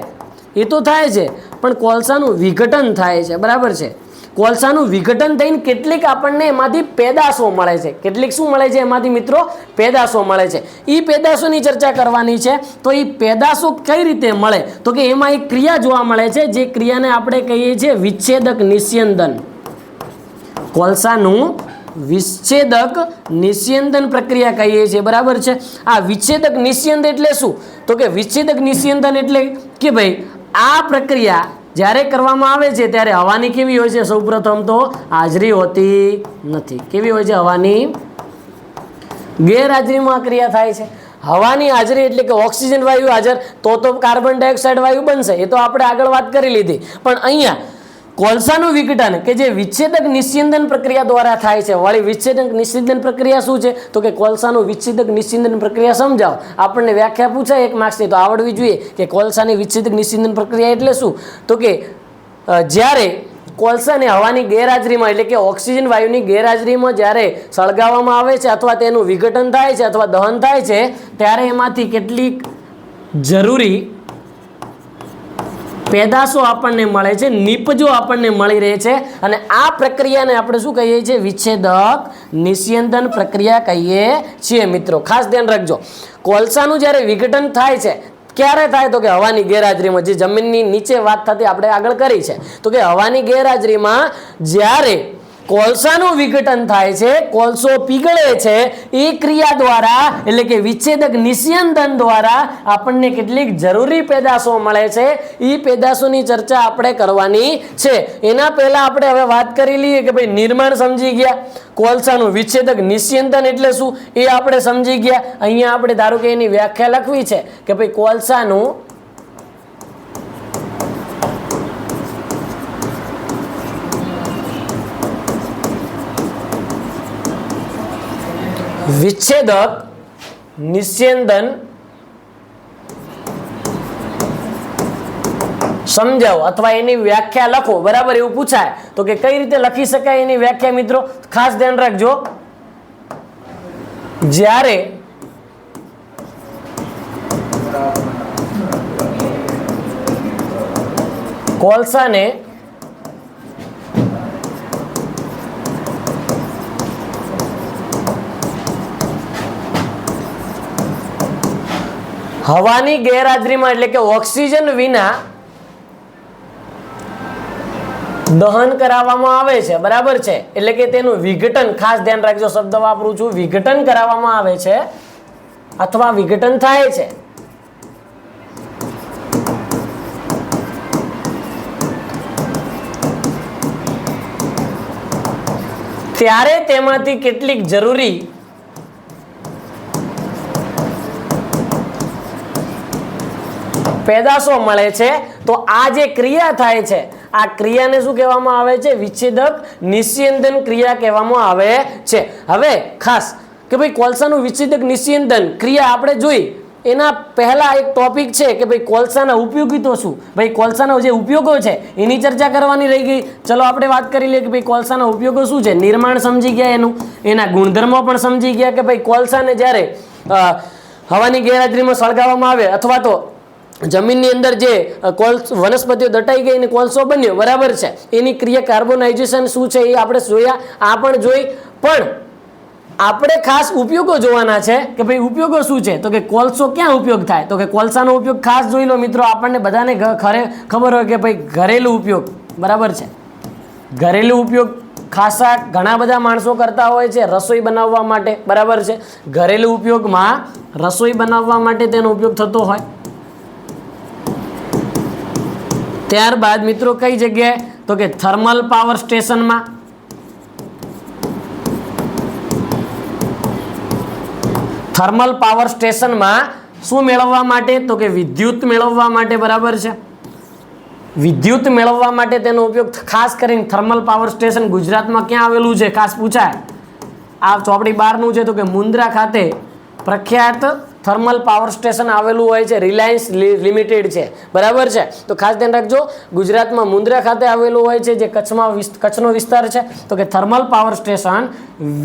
એ તો થાય છે, પણ કોલસાનું વિઘટન થાય છે, બરાબર છે. કોલસાનું વિઘટન થઈને કેટલીક આપણને એમાંથી પેદાશો મળે છે. કેટલીક શું મળે છે એમાંથી મિત્રો, પેદાશો મળે છે. એ પેદાશોની ચર્ચા કરવાની છે. તો એ પેદાશો કઈ રીતે મળે, તો કે એમાં એક ક્રિયા જોવા મળે છે, જે ક્રિયાને આપણે કહીએ છીએ વિચ્છેદક નિસ્યંદન. કોલસાનું વિચ્છેદક નિસ્યંદન પ્રક્રિયા કહીએ છીએ, બરાબર છે. આ વિચ્છેદક નિસ્યંદન એટલે શું, તો કે વિચ્છેદક નિસ્યંદન એટલે કે ભાઈ આ પ્રક્રિયા જ્યારે કરવામાં આવે છે ત્યારે હવાની કેવી હોય છે, સૌપ્રથમ તો હાજરી હોતી નથી. કેવી હોય છે, હવાની ગેરહાજરીમાં આ ક્રિયા થાય છે. હવાની હાજરી એટલે કે ઓક્સિજન વાયુ હાજર તો કાર્બન ડાયોક્સાઇડ વાયુ બનશે, એ તો આપણે આગળ વાત કરી લીધી. પણ અહીંયા કોલસાનું વિઘટન કે જે વિચ્છેદક નિસ્યંદન પ્રક્રિયા દ્વારા થાય છે. વળી વિચ્છેદક નિસ્યંદન પ્રક્રિયા શું છે, તો કે કોલસાનું વિચ્છેદક નિસ્યંદન પ્રક્રિયા સમજાવો. આપણને વ્યાખ્યા પૂછાય એક માર્ક્સની તો આવડવી જોઈએ કે કોલસાની વિચ્છેદક નિસ્યંદન પ્રક્રિયા એટલે શું, તો કે જ્યારે કોલસાને હવાની ગેરહાજરીમાં એટલે કે ઓક્સિજન વાયુની ગેરહાજરીમાં જ્યારે સળગાવવામાં આવે છે અથવા તેનું વિઘટન થાય છે અથવા દહન થાય છે, ત્યારે એમાંથી કેટલીક જરૂરી પેદાશો આપણને મળે છે, નિપજો આપણને મળી રહે છે. અને આ પ્રક્રિયાને આપણે શું કહીએ છીએ, વિચ્છેદક નિસ્યંદન પ્રક્રિયા કહીએ છીએ મિત્રો. ખાસ ધ્યાન રાખજો, કોલસાનું જ્યારે વિઘટન થાય છે ક્યારે થાય, તો કે હવાની ગેરહાજરીમાં. જે જમીનની નીચે વાત થતી આપણે આગળ કરી છે, તો કે હવાની ગેરહાજરીમાં જ્યારે કોલસાનું વિઘટન થાય છે, કોલસો પીગળે છે, એ ક્રિયા દ્વારા એટલે કે વિચ્છેદક નિસ્યંદન દ્વારા આપણને કેટલીક જરૂરી પેદાશો મળે છે. એ પેદાશોની ચર્ચા આપણે કરવાની છે. એના પહેલા આપણે હવે વાત કરી લઈએ કે ભાઈ નિર્માણ સમજી ગયા, કોલસાનું વિચ્છેદક નિસ્યંદન એટલે શું એ આપણે સમજી ગયા. અહીંયા આપણે ધારો કે એની વ્યાખ્યા લખવી છે કે ભાઈ કોલસાનું વિચ્છેદક નિસ્યંદન સમજાવો અથવા એની વ્યાખ્યા લખો. બરાબર, એવું પૂછાય તો કે કઈ રીતે લખી શકાય એની વ્યાખ્યા? મિત્રો ખાસ ધ્યાન રાખજો, જ્યારે કોલસાને હવાની ગેરહાજરીમાં એટલે કે ઓક્સિજન વિના દહન કરાવવામાં આવે છે. બરાબર છે, એટલે કે તેનું વિઘટન, ખાસ ધ્યાન રાખજો શબ્દ વાપરું છું, વિઘટન કરાવવામાં આવે છે અથવા વિઘટન થાય છે. ત્યારે તેમાંથી કેટલીક જરૂરી પેદાશો મળે છે. તો આ જે ક્રિયા થાય છે, આ ક્રિયાને શું કહેવામાં આવે છે? વિચ્છેદક નિસ્યંદન ક્રિયા કહેવામાં આવે છે. હવે ખાસ કે ભાઈ કોલસાનું વિચ્છેદક નિસ્યંદન ક્રિયા આપણે જોઈ, એના પહેલા એક ટોપિક છે કે ભાઈ કોલસાના ઉપયોગી તો શું? ભાઈ કોલસાના જે ઉપયોગો છે એની ચર્ચા કરવાની રહી ગઈ. ચલો આપણે વાત કરી લઈએ કે ભાઈ કોલસાના ઉપયોગો શું છે. નિર્માણ સમજી ગયા, એના ગુણધર્મો પણ સમજી ગયા કે ભાઈ કોલસાને જ્યારે હવાની ગેરહાજરીમાં સળગાવવામાં આવે અથવા તો જમીનની અંદર જે વનસ્પતિઓ દટાઈ ગઈ અને કોલસો બન્યો, બરાબર છે, એની ક્રિયા કાર્બોનાઇઝેશન શું છે એ આપણે જોયા, આ પણ જોઈ. પણ આપણે ખાસ ઉપયોગો જોવાના છે કે ભાઈ ઉપયોગો શું છે. તો કે કોલસો ક્યાં ઉપયોગ થાય? તો કે કોલસાનો ઉપયોગ ખાસ જોઈ લો મિત્રો. આપણને બધાને ખબર હોય કે ભાઈ ઘરેલું ઉપયોગ, બરાબર છે, ઘરેલું ઉપયોગ ખાસા ઘણા બધા માણસો કરતા હોય છે રસોઈ બનાવવા માટે. બરાબર છે, ઘરેલું ઉપયોગમાં રસોઈ બનાવવા માટે તેનો ઉપયોગ થતો હોય. ત્યારબાદ મિત્રો કઈ જગ્યાએ? તો કે થર્મલ પાવર સ્ટેશનમાં. થર્મલ પાવર સ્ટેશનમાં શું મેળવવા માટે? તો કે વિદ્યુત મેળવવા માટે. બરાબર છે, વિદ્યુત મેળવવા માટે તેનો ઉપયોગ ખાસ કરીને થર્મલ પાવર સ્ટેશન ગુજરાતમાં ક્યાં આવેલું છે? ખાસ પૂછાય. આ ચોપડી 12નું છે. તો કે મુન્દ્રા ખાતે પ્રખ્યાત થર્મલ પાવર સ્ટેશન આવેલું હોય છે, રિલાયન્સ લિમિટેડ છે. બરાબર છે, તો ખાસ ધ્યાન રાખજો, ગુજરાતમાં મુન્દ્રા ખાતે આવેલું હોય છે, જે કચ્છનો વિસ્તાર છે. તો કે થર્મલ પાવર સ્ટેશન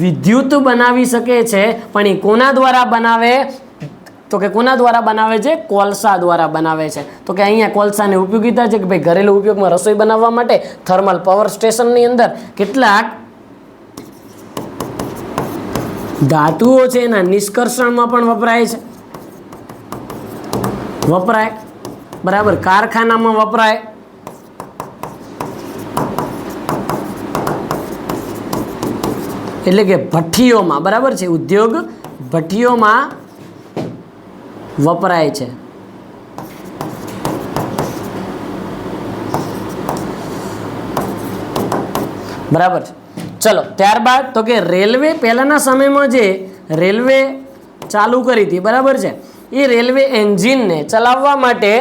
વિદ્યુત બનાવી શકે છે, પણ એ કોના દ્વારા બનાવે? તો કે કોના દ્વારા બનાવે છે? કોલસા દ્વારા બનાવે છે. તો કે અહીંયા કોલસાની ઉપયોગિતા છે કે ભાઈ ઘરેલું ઉપયોગમાં રસોઈ બનાવવા માટે થર્મલ પાવર સ્ટેશનની અંદર કેટલાક ધાતુઓ છે એના નિષ્કર્ષણમાં પણ વપરાય. બરાબર, કારખાનામાં વપરાય. એટલે કે ભઠ્ઠીઓમાં, બરાબર છે, ઉદ્યોગ ભઠ્ઠીઓમાં વપરાય છે. બરાબર છે. ચલો ત્યારબાદ તો કે રેલવે, પહેલાના સમયમાં જે રેલવે ચાલુ કરી હતી, બરાબર છે, એ રેલવે એન્જિનને ચલાવવા માટે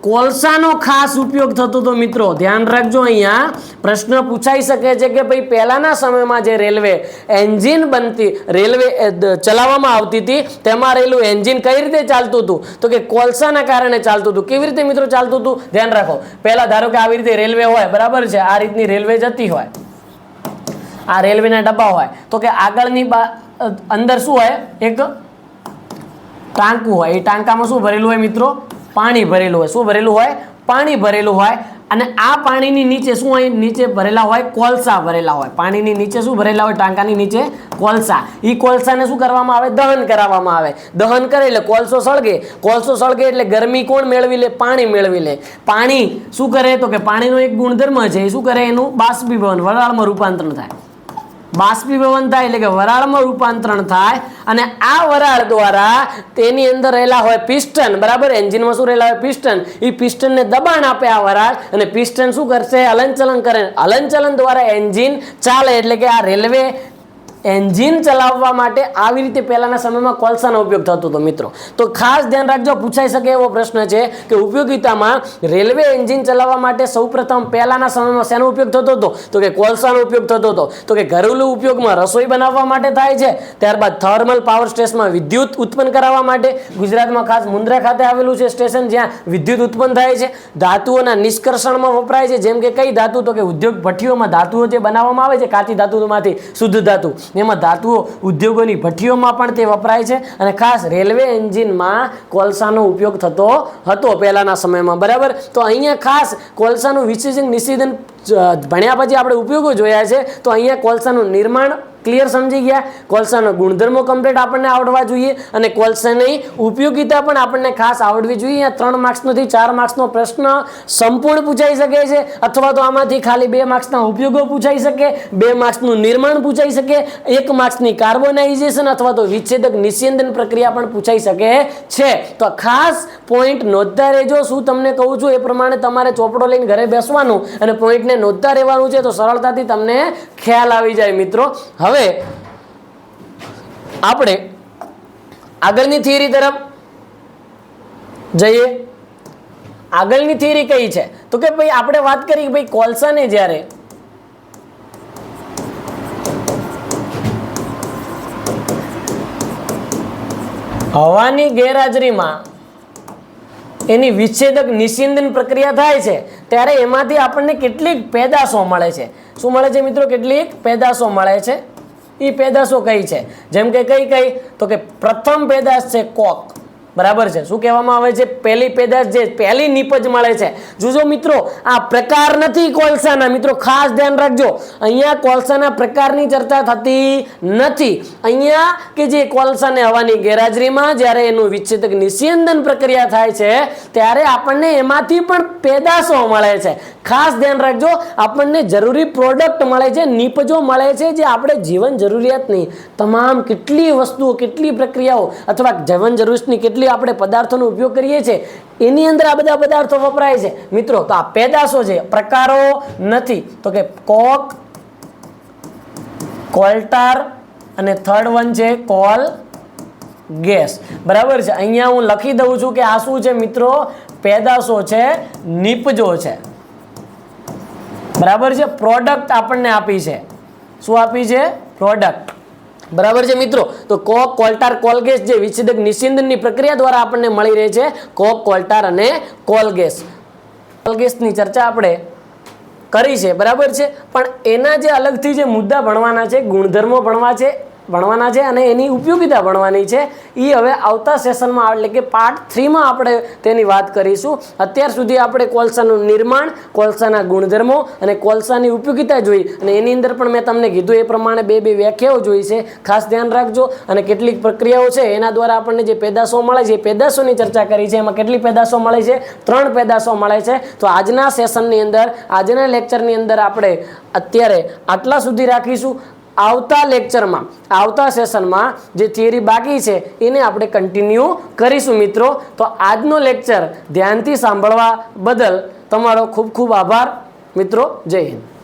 કોલસાનો ખાસ ઉપયોગ થતો હતો. મિત્રો ધ્યાન રાખજો, અહીંયા પ્રશ્ન પૂછાઈ શકે છે કે ભાઈ પહેલાના સમયમાં જે રેલવે એન્જિન રેલવે ચલાવવામાં આવતી હતી, તેમાં રહેલું એન્જિન કઈ રીતે ચાલતું હતું? તો કે કોલસાના કારણે ચાલતું હતું. કેવી રીતે મિત્રો ચાલતું હતું? ધ્યાન રાખો, પહેલા ધારો કે આવી રીતે રેલવે હોય, બરાબર છે, આ રીતની રેલવે જતી હોય, આ રેલવેના ડબ્બા હોય, તો કે આગળની અંદર શું હોય? એક ટાંકું હોય. એ ટાંકામાં શું ભરેલું હોય મિત્રો? પાણી ભરેલું હોય. શું ભરેલું હોય? પાણી ભરેલું હોય. અને આ પાણીની નીચે શું હોય, નીચે ભરેલા હોય કોલસા ભરેલા હોય, પાણીની નીચે શું ભરેલા હોય, ટાંકાની નીચે કોલસા. એ કોલસાને શું કરવામાં આવે, દહન કરાવવામાં આવે. દહન કરે એટલે કોલસો સળગે, કોલસો સળગે એટલે ગરમી કોણ મેળવી લે, પાણી મેળવી લે. પાણી શું કરે તો કે પાણીનો એક ગુણધર્મ છે, એ શું કરે, એનું બાષ્પીભવન, વરાળમાં રૂપાંતરણ થાય. બાષ્પીભવન થાય એટલે કે વરાળમાં રૂપાંતરણ થાય અને આ વરાળ દ્વારા તેની અંદર રહેલા હોય પિસ્ટન, બરાબર, એન્જિનમાં શું રહેલા હોય, પિસ્ટન. એ પિસ્ટનને દબાણ આપે આ વરાળ અને પિસ્ટન શું કરશે, હલનચલન કરે. હલનચલન દ્વારા એન્જિન ચાલે. એટલે કે આ રેલવે એન્જિન ચલાવવા માટે આવી રીતે પહેલાના સમયમાં કોલસાનો ઉપયોગ થતો હતો મિત્રો. તો ખાસ ધ્યાન રાખજો, પૂછાઈ શકે એવો પ્રશ્ન છે કે ઉપયોગિતામાં રેલવે એન્જિન ચલાવવા માટે સૌપ્રથમ પહેલાના સમયમાં શેનો ઉપયોગ થતો હતો, તો કે કોલસાનો ઉપયોગ થતો હતો. તો કે ઘરેલું ઉપયોગમાં રસોઈ બનાવવા માટે થાય છે. ત્યારબાદ થર્મલ પાવર સ્ટેશનમાં વિદ્યુત ઉત્પન્ન કરાવવા માટે, ગુજરાતમાં ખાસ મુન્દ્રા ખાતે આવેલું છે સ્ટેશન જ્યાં વિદ્યુત ઉત્પન્ન થાય છે. ધાતુઓના નિષ્કર્ષણમાં વપરાય છે, જેમ કે કઈ ધાતુ, તો કે ઉદ્યોગ ભઠ્ઠીઓમાં ધાતુઓ જે બનાવવામાં આવે છે કાચી ધાતુમાંથી શુદ્ધ ધાતુ, એમાં ધાતુઓ ઉદ્યોગોની ભઠ્ઠીઓમાં પણ તે વપરાય છે. અને ખાસ રેલવે એન્જિનમાં કોલસાનો ઉપયોગ થતો હતો પહેલાના સમયમાં, બરાબર. તો અહીંયા ખાસ કોલસાનું વિશેષણ નિષેધન ભણ્યા પછી આપણે ઉપયોગો જોયા છે. તો અહીંયા કોલસાનું નિર્માણ ક્લિયર સમજી ગયા, કોલસાનો ગુણધર્મો કમ્પ્લીટ આપણને આવડવા જોઈએ અને કોલસાની ઉપયોગિતા પણ આપણને ખાસ આવડવી જોઈએ. આ 3 માર્ક્સથી 4 માર્ક્સનો પ્રશ્ન સંપૂર્ણ પૂછાઈ શકે છે, અથવા તો આમાંથી ખાલી 2 માર્ક્સના ઉપયોગો પૂછાઈ શકે, 2 માર્ક્સનું નિર્માણ પૂછાઈ શકે, 1 માર્ક્સની કાર્બોનાઇઝેશન અથવા તો વિચ્છેદક નિસ્યંદન પ્રક્રિયા પણ પૂછાઈ શકે છે. તો ખાસ પોઈન્ટ નોંધતા રહેજો. શું તમને કહું છું એ પ્રમાણે તમારે ચોપડો લઈને ઘરે બેસવાનું અને પોઈન્ટને નોંધતા રહેવાનું છે, તો સરળતાથી તમને ખ્યાલ આવી જાય મિત્રો. હવે આપણે આગળની થિયરી તરફ જઈએ. આગળની થિયરી કઈ છે, તો કે ભાઈ આપણે વાત કરી કે ભાઈ કોલસાને જ્યારે હવાની ગેરહાજરીમાં એની વિચ્છેદક નિસ્યંદન પ્રક્રિયા થાય છે ત્યારે એમાંથી આપણને કેટલીક પેદાશો મળે છે. શું મળે છે મિત્રો, કેટલીક પેદાશો મળે છે. એ પેદાશો કઈ છે, જેમ કે કઈ તો કે પ્રથમ પેદાશ છે કોક, બરાબર છે. શું કહેવામાં આવે છે, પહેલી પેદાશ જે પહેલી નીપજ મળે છે. જોજો મિત્રો, આ પ્રકાર નથી કોલસાના, મિત્રો ખાસ ધ્યાન રાખજો. અહીંયા કોલસાના પ્રકારની ચર્ચા થતી નથી. અહીંયા કે જે કોલસાને હવાની ગેરહાજરીમાં જ્યારે એનું વિચ્છેદક નિસ્યંદન પ્રક્રિયા થાય છે ત્યારે આપણને એમાંથી પણ પેદાશો મળે છે. ખાસ ધ્યાન રાખજો, આપણને જરૂરી પ્રોડક્ટ મળે છે, નીપજો મળે છે, જે આપણે જીવન જરૂરિયાતની તમામ કેટલી વસ્તુઓ, કેટલી પ્રક્રિયાઓ અથવા જીવન જરૂરિયાતની કેટલી આપણે પદાર્થોનો ઉપયોગ કરીએ છીએ એની અંદર આ બધા પદાર્થો વપરાય છે મિત્રો. તો આ પેદાશો છે, પ્રકારો નથી. તો કે કોક, કોલ્ટાર અને થર્ડ વન છે કોલ ગેસ, બરાબર છે. અહીંયા હું લખી દઉં છું કે આ શું છે મિત્રો, પેદાશો છે, નીપજો છે, બરાબર છે. પ્રોડક્ટ આપણને આપી છે. શું આપી છે, પ્રોડક્ટ, બરાબર છે મિત્રો. તો કોક, કોલ્ટાર, કોલગેસ જે વિચ્છેદક નિસ્યંદનની પ્રક્રિયા દ્વારા આપણને મળી રહે છે, કોક, કોલ્ટાર અને કોલગેસ. કોલગેસની ચર્ચા આપણે કરી છે, બરાબર છે. પણ એના જે અલગથી જે મુદ્દા ભણવાના છે, ગુણધર્મો ભણવાના છે અને એની ઉપયોગિતા ભણવાની છે, એ હવે આવતા સેશનમાં એટલે કે પાર્ટ 3માં આપણે તેની વાત કરીશું. અત્યાર સુધી આપણે કોલસાનું નિર્માણ, કોલસાના ગુણધર્મો અને કોલસાની ઉપયોગિતા જોઈ અને એની અંદર પણ મેં તમને કીધું એ પ્રમાણે બે વ્યાખ્યાઓ જોઈ છે. ખાસ ધ્યાન રાખજો. અને કેટલીક પ્રક્રિયાઓ છે એના દ્વારા આપણને જે પેદાશો મળે છે એ પેદાશોની ચર્ચા કરી છે. એમાં કેટલી પેદાશો મળે છે, 3 પેદાશો મળે છે. તો આજના સેશનની અંદર, આજના લેક્ચરની અંદર આપણે અત્યારે આટલા સુધી રાખીશું. આવતા લેક્ચરમાં, આવતા સેશનમાં જે થિયરી બાકી છે એને આપણે કન્ટિન્યુ કરીશું મિત્રો. તો આજનો લેક્ચર ધ્યાનથી સાંભળવા બદલ તમારો ખૂબ ખૂબ આભાર મિત્રો. જય હિન્દ.